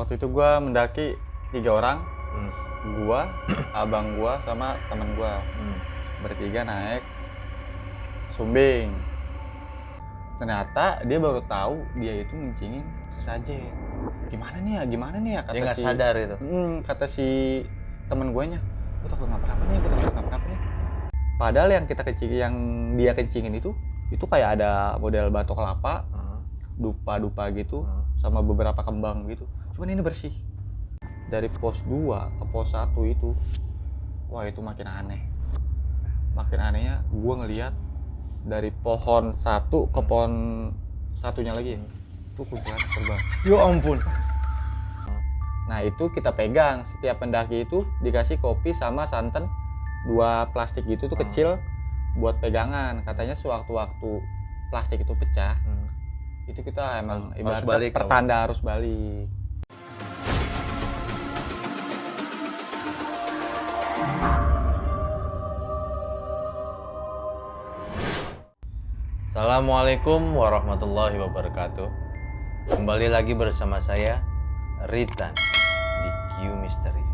Waktu itu gua mendaki 3 orang, Hmm. gua, abang gua sama temen gua. Hmm. Bertiga naik Sumbing. Ternyata dia baru tahu dia itu ngencingin sesajen. Gimana nih ya Dia nggak sadar itu. kata si temen guanya, gua takut kenapa-napa nih. Padahal yang dia kencingin itu kayak ada model batok kelapa, dupa gitu, sama beberapa kembang gitu. Cuman ini bersih. Dari pos 2 ke pos 1 itu, wah itu makin aneh. Makin anehnya gue ngeliat dari pohon satu ke pohon satunya lagi, itu kuntilanak terbang. Ya ampun. Nah itu kita pegang, setiap pendaki itu dikasih kopi sama santan 2 plastik gitu tuh kecil buat pegangan. Katanya sewaktu-waktu plastik itu pecah, itu kita emang ibaratnya pertanda harus balik. Assalamualaikum warahmatullahi wabarakatuh. Kembali lagi bersama saya Ritan di Q Mystery.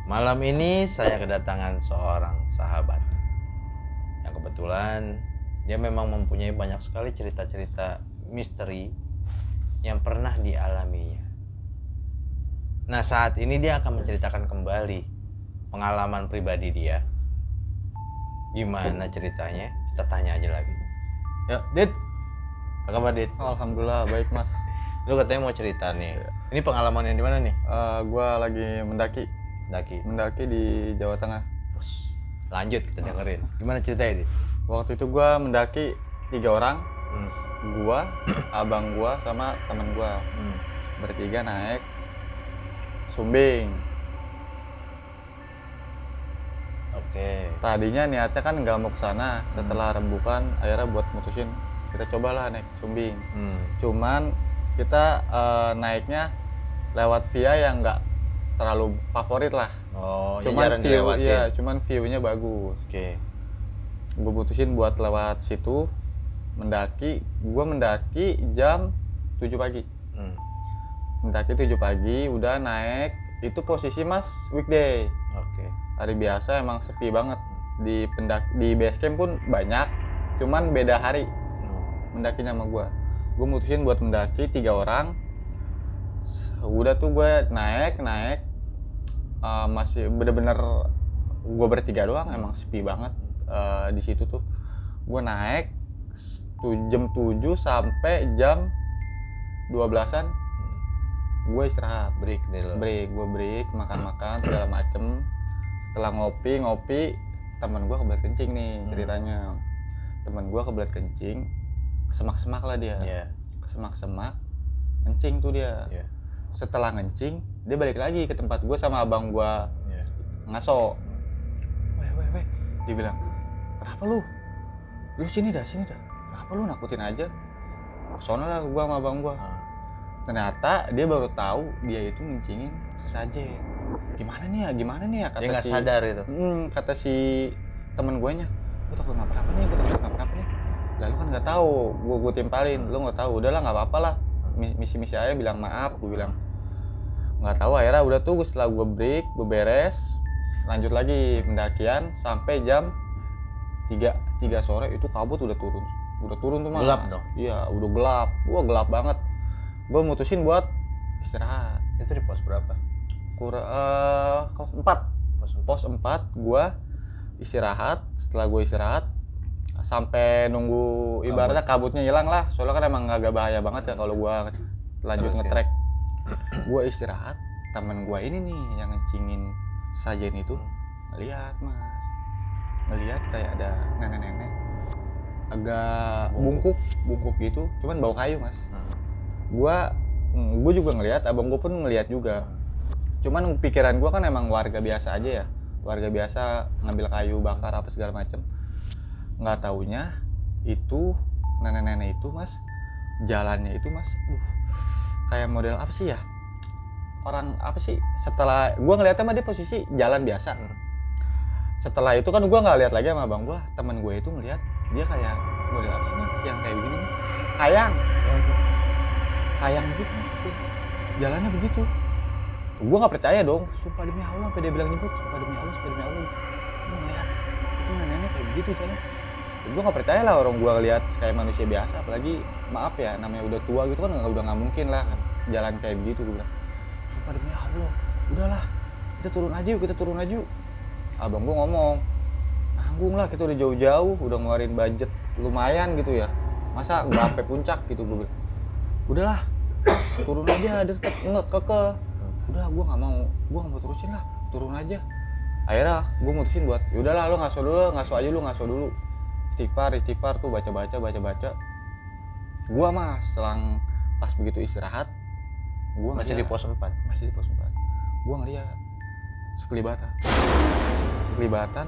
Malam ini saya kedatangan seorang sahabat yang kebetulan dia memang mempunyai banyak sekali cerita-cerita misteri yang pernah dialaminya. Nah, saat ini dia akan menceritakan kembali pengalaman pribadi dia. Gimana ceritanya? Kita tanya aja lagi. Ya, Dit. Apa kabar, Dit? Alhamdulillah baik mas. Lu katanya mau cerita nih. Ini pengalaman yang di mana nih? Gua lagi mendaki di Jawa Tengah. Lanjut kita dengerin. Gimana ceritanya, Dit? Waktu itu gua mendaki 3 orang, gua, abang gua sama temen gua. Bertiga naik Sumbing. Oke. Tadinya niatnya kan nggak mau ke sana. Setelah rembukan akhirnya buat mutusin kita cobalah naik Sumbing. Cuman kita naiknya lewat via yang nggak terlalu favorit lah. Oh, cuman view-nya bagus. Oke. Gue putusin buat lewat situ mendaki. Gue mendaki jam 7 pagi. Mendaki 7 pagi udah naik. Itu posisi mas weekday. Oke. Hari biasa emang sepi banget. Di base camp pun banyak, cuman beda hari mendakinya sama gue mutusin buat mendaki 3 orang. Udah tuh gue naik masih bener-bener gue bertiga doang, emang sepi banget. Di situ tuh gue naik jam 7 sampai jam 12-an gue istirahat, break, makan segala macem. Setelah ngopi teman gue kebelet kencing nih ceritanya. Teman gue kebelet kencing, kesemak-semak lah dia. Kesemak-semak kencing tuh dia. Setelah kencing dia balik lagi ke tempat gue sama abang gue ngaso. Weh, dia bilang, kenapa lu sini dah, kenapa lu nakutin aja, kesana lah gue sama abang gue. Ternyata dia baru tahu dia itu ngencingin sesajen. Gimana nih ya kata dia nggak sadar itu. Kata si temen guanya, gue takut kenapa-napa nih. Lalu kan nggak tahu, gue timpalin, lu nggak tahu, udahlah nggak apa-apa lah, misi aja bilang maaf. Gue bilang nggak tahu. Akhirnya udah tuh setelah gue break, gue beres, lanjut lagi pendakian sampai jam 3 sore. Itu kabut udah turun tuh mas. Gelap dong? Iya, udah gelap. Wah gelap banget. Gue mutusin buat istirahat. Itu di pos berapa? Pos 4 gue istirahat. Setelah gue istirahat sampai nunggu ibaratnya kabutnya hilang lah, soalnya kan emang agak bahaya banget ya kalau gue lanjut ngetrek. Gue istirahat, temen gue ini nih yang ngencingin sajen itu ngelihat kayak ada nenek-nenek agak bungkuk gitu, cuman bau kayu mas. Gue juga ngelihat, abang gue pun ngelihat juga. Cuman pikiran gue kan emang warga biasa aja ya, warga biasa ngambil kayu bakar apa segala macem. Nggak taunya itu nenek-nenek itu mas, jalannya itu mas, kayak model apa sih ya, orang apa sih. Setelah gue ngeliatnya mah dia posisi jalan biasa. Setelah itu kan gue nggak lihat lagi sama abang gue, teman gue itu ngeliat dia kayak model apa sih mas yang kayak begini, kayang gitu mas. jalannya begitu. Gue nggak percaya dong, sumpah demi Allah, sampai dia bilang nyebut, sumpah demi Allah, gue ngeliat itu nenek kayak begitu jalan. Gue nggak percaya lah orang gue ngeliat kayak manusia biasa, apalagi maaf ya, namanya udah tua gitu kan udah nggak mungkin lah jalan kayak begitu. Gue bilang, sumpah demi Allah, udahlah kita turun aja yuk. Abang gue ngomong, nanggung lah, kita udah jauh-jauh, udah ngeluarin budget lumayan gitu ya, masa nggak sampai puncak gitu. Gue bilang, udahlah turun aja, dia tetap kekeh. Udah gue nggak mau terusin lah, turun aja. Akhirnya gue mutusin buat yaudahlah, lo ngaso dulu, istighfar tuh, baca gue mas selang pas begitu istirahat, gue Masih di pos 4. Gue ngeliat sekelibatan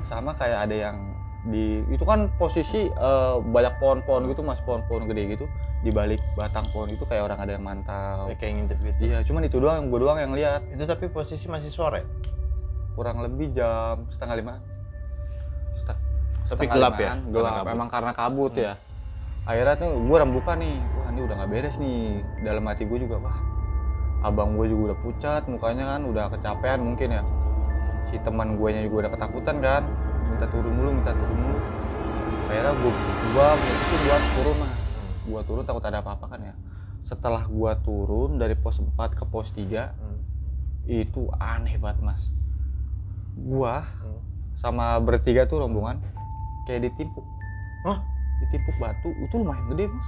sama kayak ada yang di itu kan posisi banyak pohon-pohon gitu mas, pohon-pohon gede gitu, di balik batang pohon itu kayak orang ada yang mantau, Kayak ngintip gitu. iya. Cuman itu doang, gue doang yang lihat. Itu tapi posisi masih sore. Kurang lebih jam 4:30. Tapi gelap ya? Gelap, emang karena kabut ya. Akhirnya tuh gue rembukan nih, wah ini udah nggak beres nih. Dalam hati gue juga, wah abang gue juga udah pucat, mukanya kan udah kecapean mungkin ya. Si teman gue nya juga udah ketakutan kan, minta turun dulu. Akhirnya gue mesti buat turun mah. Gue turun takut ada apa-apa kan ya. Setelah gue turun dari pos 4 ke pos 3, itu aneh banget mas. Gue sama bertiga tuh rombongan kayak ditimpuk. Ditimpuk batu, itu lumayan gede mas.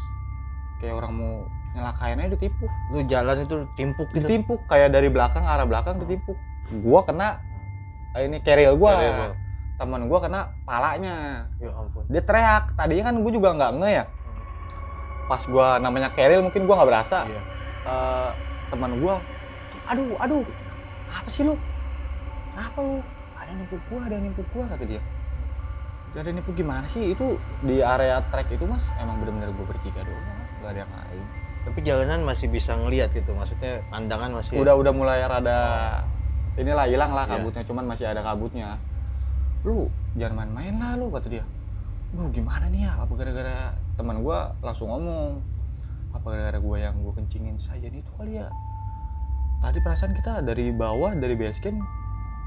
Kayak orang mau nyelakain aja ditimpuk. Lu jalan itu timpuk gitu. Ditimpuk kayak dari belakang, arah belakang ditimpuk. Gua kena ini keril gua. Temen gua kena palanya. Ya ampun. Dia teriak. Tadinya kan gua juga nggak nge ya. Pas gua namanya keril mungkin gua nggak berasa. Iya. Teman gua, aduh, apa sih lu? Kenapa lu? Ada yang nimpuk gua kata dia. Ada yang nimpuk gimana sih? Itu di area trek itu mas, emang bener-bener gua bertiga doang, nggak ada yang lain. Tapi jalanan masih bisa ngelihat gitu, maksudnya pandangan masih. Udah mulai rada inilah hilang lah kabutnya, cuman masih ada kabutnya. Lu jangan main-main lah lu kata dia. Lu gimana nih ya? Apa gara-gara teman gua langsung ngomong? Apa gara-gara gua yang gua kencingin saja itu kali ya? Tadi perasaan kita dari bawah dari base camp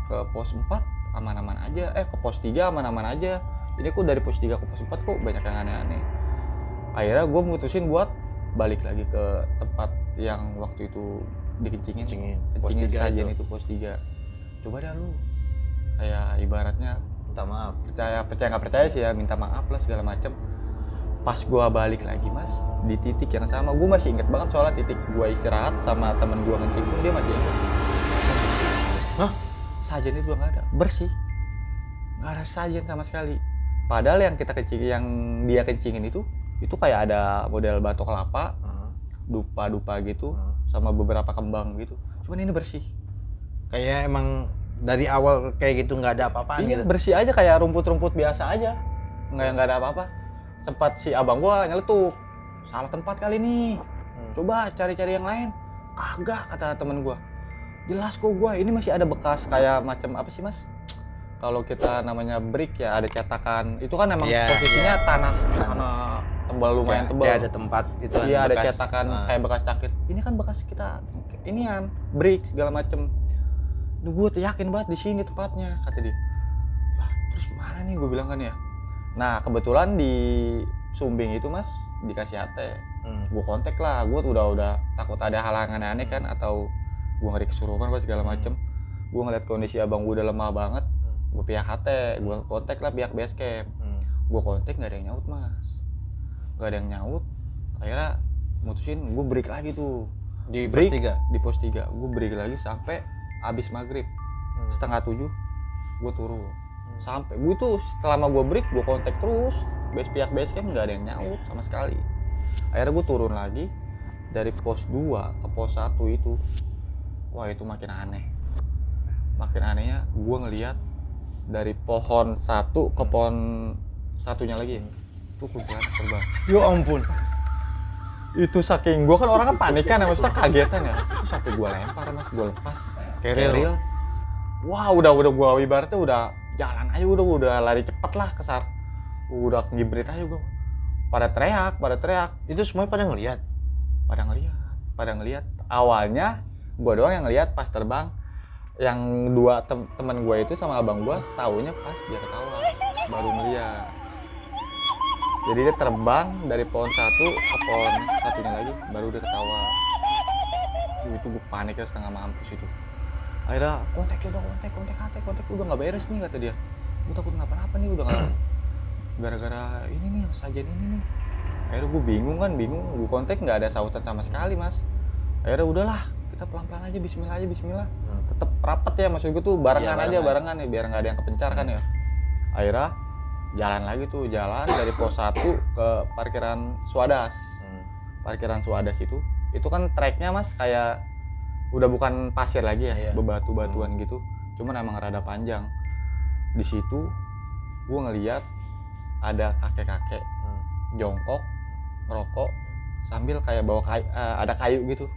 ke pos 4 aman-aman aja, ke pos 3 aman-aman aja. Ini kok dari pos 3 ke pos 4 kok banyak yang aneh-aneh. Akhirnya gue mutusin buat balik lagi ke tempat yang waktu itu dikencingin sajian itu pos 3. Coba dah lu kayak ibaratnya minta maaf. Percaya nggak percaya sih ya, minta maaf lah segala macem. Pas gue balik lagi mas, di titik yang sama, gue masih inget banget soalnya titik gue istirahat sama temen gue ngencing pun dia masih inget. Sajian itu udah nggak ada, bersih, nggak ada sajian sama sekali. Padahal yang dia kencingin itu kayak ada model batok kelapa, dupa gitu, sama beberapa kembang gitu. Cuman ini bersih. Kayak emang dari awal kayak gitu nggak ada apa-apaan gitu. Bersih aja kayak rumput-rumput biasa aja, nggak ada apa-apa. Sempat si abang gua nyeletuk, salah tempat kali nih. Coba cari-cari yang lain. Kagak kata temen gua. Jelas kok gua, ini masih ada bekas kayak macam apa sih mas? Kalau kita namanya brick ya, ada cetakan. Itu kan emang posisinya tanah tebal, lumayan tebal. Kayak ada tempat gitu. Iya, ada cetakan kayak bekas cakit. Ini kan bekas kita inian brick segala macem. Gue yakin banget di sini tempatnya kata dia. Lah terus gimana nih gue bilang kan ya. Nah kebetulan di Sumbing itu mas dikasih AT. Gue kontak lah. Gue udah takut ada halangan aneh kan, atau gue ngeri kesurupan apa segala macem. Gue ngeliat kondisi abang gue udah lemah banget. Gue pihak HT, gue kontak lah pihak base camp. Gue kontak nggak ada yang nyaut mas, nggak ada yang nyaut. Akhirnya mutusin gue break lagi tuh di break di pos 3. Gue break lagi sampai abis maghrib 6:30 gue turun. Sampai gue tuh selama gue break gue kontak terus pihak base camp, nggak ada yang nyaut sama sekali. Akhirnya gue turun lagi dari pos 2 ke pos 1 itu. Wah itu makin aneh. Makin anehnya gue ngeliat dari pohon satu ke pohon satunya lagi itu kuntilanak terbang. Ya ampun. Itu saking gue kan orang kan panikan ya, maksudnya kagetan ya. Itu sampai gue lempar mas, gue lepas keril. Wah udah gue ibaratnya udah jalan aja, udah lari cepet lah kesar. Udah ngibrit aja gue. Pada teriak. Itu semuanya pada ngelihat. Pada ngelihat. Awalnya Gua doang yang ngeliat pas terbang. Yang dua teman gua itu sama abang gua taunya pas dia ketawa, baru ngeliat. Jadi dia terbang dari pohon satu ke pohon satunya lagi, baru dia ketawa. Itu gue panik ya, setengah mampus itu. Akhirnya kontak udah nggak beres nih kata dia. Gue takut kenapa-napa nih, udah nggak gara-gara ini nih yang sajian ini nih. Akhirnya gue bingung, gue kontak nggak ada sautan sama sekali mas. Akhirnya udahlah, kita pelan-pelan aja, Bismillah. Tetep rapet ya, maksud gue tuh barengan ya, biar nggak ada yang kepencar kan ya. Akhirnya jalan lagi tuh, dari pos 1 ke parkiran Swadas. Parkiran Swadas itu kan treknya mas kayak udah bukan pasir lagi ya, bebatu-batuan gitu. Cuman emang rada panjang. Di situ gue ngeliat ada kakek-kakek jongkok ngerokok sambil kayak bawa ada kayu gitu.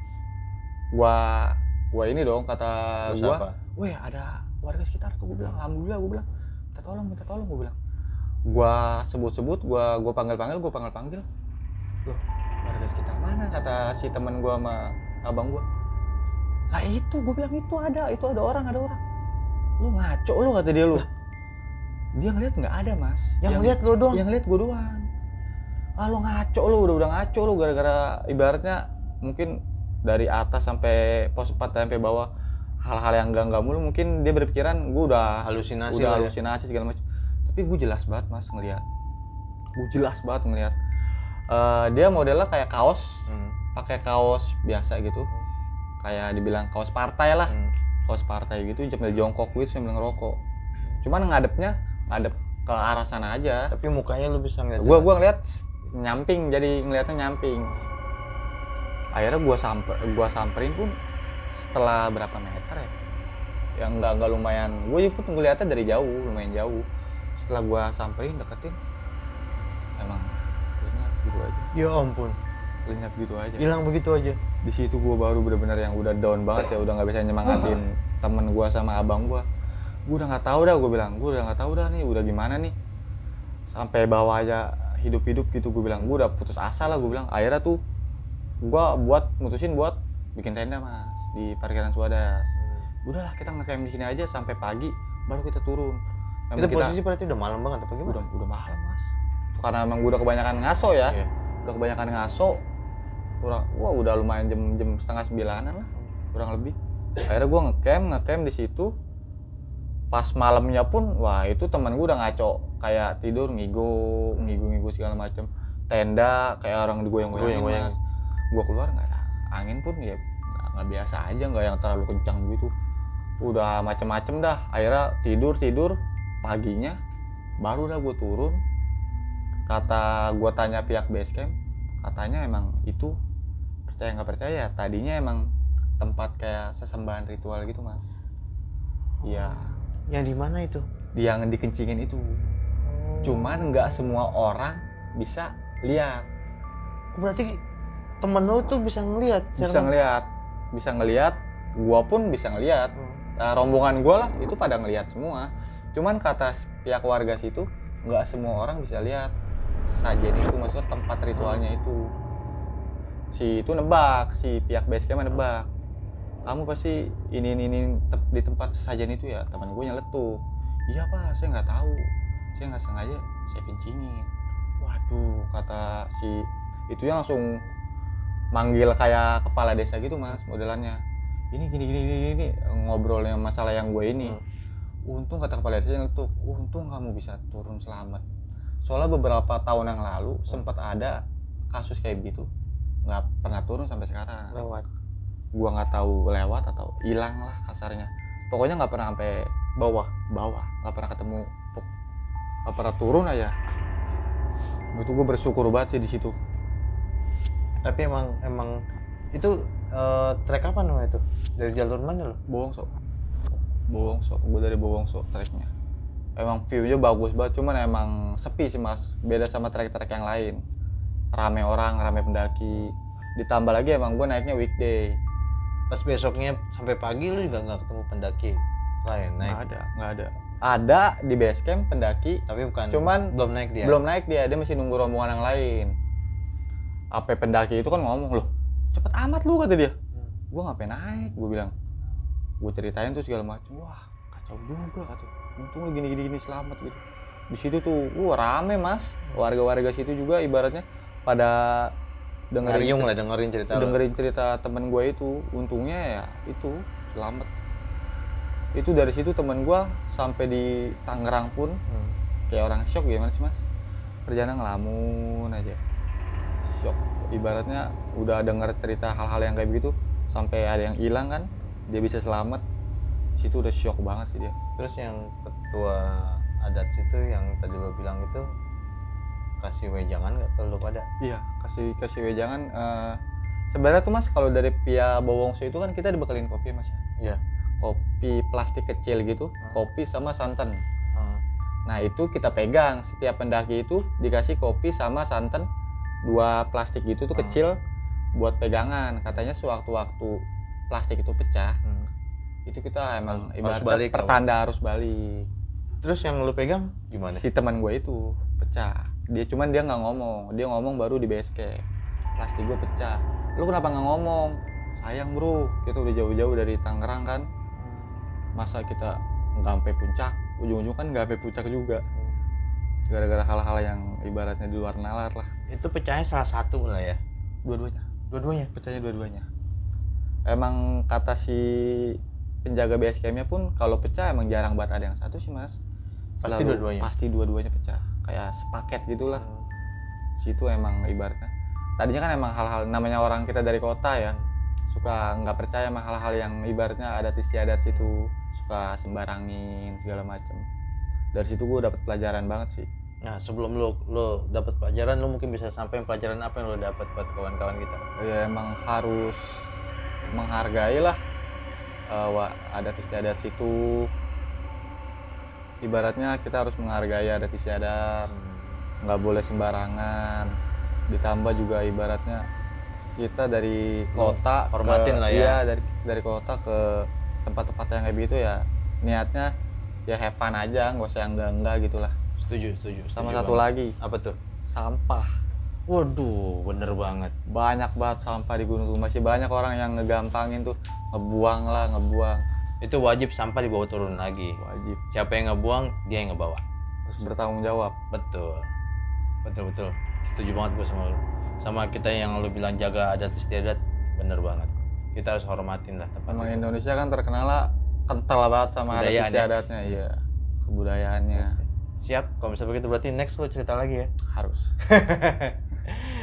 Gua ini dong kata gua, "Weh, ada warga sekitar tuh," gua bilang. "Alhamdulillah," gua bilang. Minta tolong," gua bilang. Gua sebut-sebut, gua panggil. "Loh, warga sekitar mana?" kata si teman gua sama abang gua. "Lah itu," gua bilang, itu ada orang. "Lu ngaco lu," kata dia lu. Dia ngeliat nggak ada mas. Yang ngeliat lu doang? Yang ngeliat gua doang. "Ah lu ngaco lu, udah ngaco lu," gara-gara ibaratnya mungkin dari atas sampai pos 4 sampai bawah hal-hal yang enggak mulu, mungkin dia berpikiran gue udah halusinasi segala macam. Tapi gue jelas banget mas ngeliat. Dia modelnya kayak kaos, pakai kaos biasa gitu. Kayak dibilang kaos partai lah. Kaos partai gitu, sambil jongkok gitu sambil ngerokok. Cuman ngadep ke arah sana aja. Tapi mukanya lu bisa ngeliat. Gua ngeliat nyamping, jadi ngeliatnya nyamping. Akhirnya gua samperin pun setelah berapa meter ya, yang nggak lumayan, gue pun ngeliatnya dari jauh, lumayan jauh. Setelah gua samperin, deketin, emang lenyap gitu aja. Ya ampun, lenyap gitu aja, hilang begitu aja. Di situ gua baru benar-benar yang udah down banget ya, udah nggak bisa nyemangatin temen gua sama abang gua. Gua udah nggak tahu dah, gua bilang, nih udah gimana nih, sampai bawah aja hidup-hidup gitu. Gua bilang, gua udah putus asa lah, gua bilang. Akhirnya tuh gua mutusin buat bikin tenda mas di parkiran Swadas. Udahlah, kita ngecamp di sini aja sampai pagi, baru kita turun. Itu posisi berarti udah malam banget apa gimana? Udah malam mas. Karena emang gua udah kebanyakan ngaso ya. Udah kebanyakan ngaso. Udah lumayan jam 8:30 lah, kurang lebih. Akhirnya gua ngecamp di situ. Pas malamnya pun, wah itu teman gua udah ngaco, kayak tidur ngigo segala macam. Tenda kayak orang digoyang-goyang. Gua keluar nggak ada angin pun ya, nggak biasa aja, nggak yang terlalu kencang gitu. Udah macem-macem dah. Akhirnya tidur. Paginya baru dah gua turun. Kata gua tanya pihak base camp, katanya emang itu, percaya nggak percaya, tadinya emang tempat kayak sesembahan ritual gitu mas. Iya. Yang di mana itu? Yang dikencingin itu. Cuman nggak semua orang bisa lihat. Berarti temen lu tuh bisa ngelihat? Bisa ngelihat. Gua pun bisa ngelihat. Rombongan gua lah itu pada ngelihat semua. Cuman kata pihak warga situ, nggak semua orang bisa lihat sajian itu, maksudnya tempat ritualnya itu. Si pihak base camp nebak, kamu pasti ini di tempat sajian itu ya. Teman gue nyeletuk, iya pak, saya nggak tahu, saya nggak sengaja saya kencingin. Waduh, kata si itu yang langsung manggil kayak kepala desa gitu mas, modelannya. Ini gini ngobrolnya masalah yang gue ini. Untung kata kepala desa nyeletuk, untung kamu bisa turun selamat. Soalnya beberapa tahun yang lalu sempat ada kasus kayak gitu, nggak pernah turun sampai sekarang. Lewat. Gua nggak tahu lewat atau hilang lah kasarnya. Pokoknya nggak pernah sampai bawah, nggak pernah ketemu, nggak pernah turun aja. Itu gue bersyukur banget sih di situ. Tapi emang itu trek apa namanya itu? Dari jalur mana lo? Bowongso. Gue dari Bowongso treknya. Emang view-nya bagus banget, cuman emang sepi sih mas. Beda sama trek-trek yang lain. Rame orang, rame pendaki. Ditambah lagi emang gue naiknya weekday. Pas besoknya sampai pagi lu juga nggak ketemu pendaki lain naik? Nggak ada. Ada di base camp pendaki, tapi bukan. Cuman belum naik dia. Dia masih nunggu rombongan yang lain. Apa pendaki itu kan ngomong, loh cepet amat lu kata dia. gue ngapain naik, gue bilang. Gue ceritain tuh segala macam. Wah kacau juga kata, untung lu gini selamat gitu. Di situ tuh rame mas, warga-warga situ juga ibaratnya pada dengerin cerita temen gue itu. Untungnya ya itu selamat. Itu dari situ temen gue sampai di Tangerang pun kayak orang shock. Gimana sih mas, perjalanan ngelamun aja, shock. Ibaratnya udah denger cerita hal-hal yang kayak begitu, sampai ada yang hilang kan, dia bisa selamat. Situ udah shock banget sih dia. Terus yang ketua adat situ yang tadi lo bilang itu kasih wejangan nggak ke lo pada? Iya, kasih wejangan. Sebenarnya tuh mas, kalau dari pihak Bawongso itu kan kita dibekalin kopi mas ya. Iya. Kopi plastik kecil gitu, kopi sama santan. Nah itu kita pegang, setiap pendaki itu dikasih kopi sama santan 2 plastik gitu tuh kecil buat pegangan. Katanya sewaktu-waktu plastik itu pecah, itu kita emang ibaratnya pertanda harus balik. Terus yang lu pegang gimana? Si teman gue itu pecah. Dia nggak ngomong, dia ngomong baru di base camp. Plastik gue pecah. Lu kenapa nggak ngomong? Sayang bro, kita udah jauh-jauh dari Tangerang kan. Masa kita nggak sampai puncak, ujung-ujung kan nggak sampai puncak juga. Gara-gara hal-hal yang ibaratnya di luar nalar lah. Itu pecahnya salah satu lah ya? Dua-duanya? Pecahnya dua-duanya. Emang kata si penjaga base campnya pun kalau pecah emang jarang banget ada yang satu sih mas. Pasti dua-duanya pecah. Kayak sepaket gitulah. Situ emang ibaratnya. Tadinya kan emang hal-hal, namanya orang kita dari kota ya, suka nggak percaya sama hal-hal yang ibaratnya adat istiadat situ, suka sembarangin segala macem. Dari situ gue dapet pelajaran banget sih. Nah sebelum lo dapet pelajaran, lo mungkin bisa sampaikan pelajaran apa yang lo dapet buat kawan-kawan kita? Ya emang harus menghargai lah adat istiadat situ. Ibaratnya kita harus menghargai adat istiadat, nggak boleh sembarangan. Ditambah juga ibaratnya kita dari kota hormatin lah ya. Iya, dari kota ke tempat-tempat yang kayak gitu ya, niatnya ya have fun aja, nggak usah yang enggak gitulah. Setuju. Sama satu lagi, apa tuh? sampah. Waduh, bener banget. Banyak banget sampah di Gunung Tuh. Masih banyak orang yang ngegampangin tuh, ngebuang. Itu wajib sampah dibawa turun lagi. Wajib. Siapa yang ngebuang, dia yang ngebawa. Harus bertanggung jawab. Betul. Setuju banget gue sama lu. Sama kita yang lu bilang jaga adat istiadat, bener banget. Kita harus hormatin lah tempat Emang itu. Indonesia kan terkenal lah, kental banget sama adat istiadatnya, iya. Kebudayaannya. Siap, kalau misalnya begitu berarti next lu cerita lagi ya. Harus.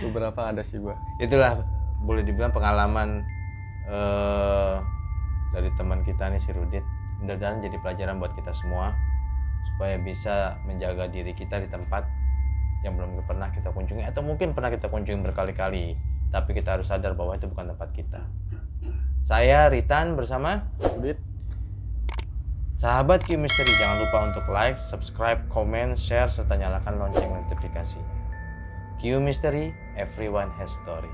Beberapa ada sih gua. Itulah boleh dibilang pengalaman dari teman kita nih si Rudit. Mudah-mudahan jadi pelajaran buat kita semua supaya bisa menjaga diri kita di tempat yang belum pernah kita kunjungi atau mungkin pernah kita kunjungi berkali-kali, tapi kita harus sadar bahwa itu bukan tempat kita. Saya Ritan bersama Rudit. Sahabat Q Mystery, jangan lupa untuk like, subscribe, comment, share serta nyalakan lonceng notifikasi. Q Mystery, everyone has story.